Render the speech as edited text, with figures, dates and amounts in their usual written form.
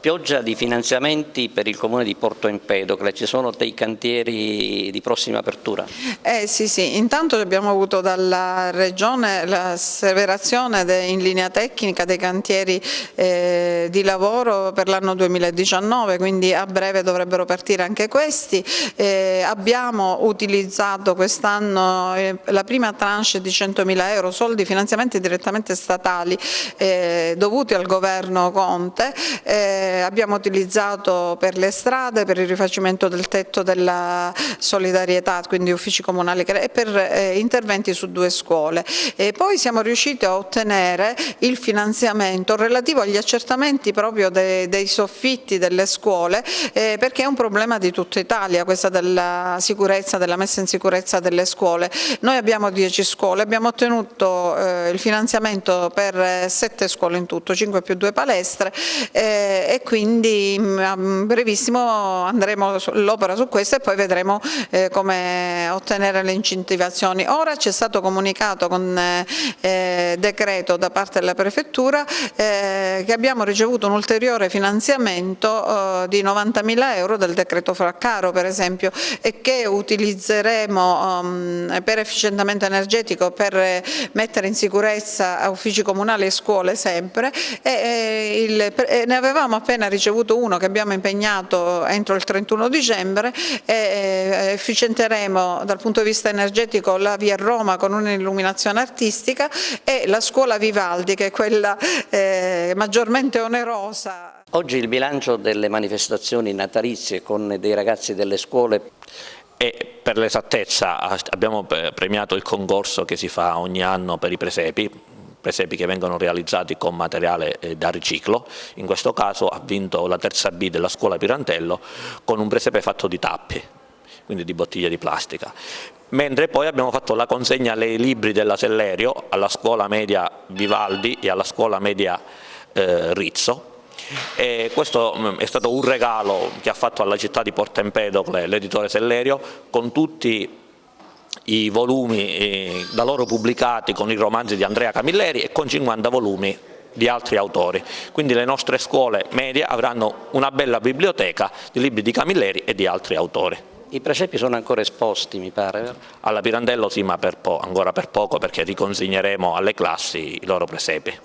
Pioggia di finanziamenti per il comune di Porto Empedocle, ci sono dei cantieri di prossima apertura? Sì, intanto abbiamo avuto dalla Regione l'asseverazione in linea tecnica dei cantieri di lavoro per l'anno 2019, quindi a breve dovrebbero partire anche questi. Abbiamo utilizzato quest'anno la prima tranche di 100.000 euro, soldi finanziamenti direttamente statali dovuti al governo Conte. Abbiamo utilizzato per le strade, per il rifacimento del tetto della solidarietà, quindi uffici comunali, e per interventi su 2 scuole. E poi siamo riusciti a ottenere il finanziamento relativo agli accertamenti proprio dei soffitti delle scuole, perché è un problema di tutta Italia, questa della sicurezza, della messa in sicurezza delle scuole. Noi abbiamo 10 scuole, abbiamo ottenuto il finanziamento per 7 scuole in tutto, 5 più 2 palestre, e quindi a brevissimo andremo l'opera su questo e poi vedremo come ottenere le incentivazioni. Ora ci è stato comunicato con decreto da parte della prefettura che abbiamo ricevuto un ulteriore finanziamento di 90.000 euro del decreto Fraccaro, per esempio, e che utilizzeremo per efficientamento energetico, per mettere in sicurezza uffici comunali e scuole sempre, ne avevamo appena ricevuto uno che abbiamo impegnato entro il 31 dicembre e efficienteremo dal punto di vista energetico la via Roma con un'illuminazione artistica e la scuola Vivaldi, che è quella maggiormente onerosa. Oggi il bilancio delle manifestazioni natalizie con dei ragazzi delle scuole. E per l'esattezza abbiamo premiato il concorso che si fa ogni anno per i presepi che vengono realizzati con materiale da riciclo. In questo caso ha vinto la terza B della scuola Pirantello con un presepe fatto di tappi, quindi di bottiglie di plastica. Mentre poi abbiamo fatto la consegna dei libri della Sellerio alla scuola media Vivaldi e alla scuola media Rizzo. E questo è stato un regalo che ha fatto alla città di Porto Empedocle l'editore Sellerio, con tutti i volumi da loro pubblicati, con i romanzi di Andrea Camilleri e con 50 volumi di altri autori. Quindi le nostre scuole medie avranno una bella biblioteca di libri di Camilleri e di altri autori. I presepi sono ancora esposti, mi pare, vero? Alla Pirandello sì, ma ancora per poco, perché riconsegneremo alle classi i loro presepi.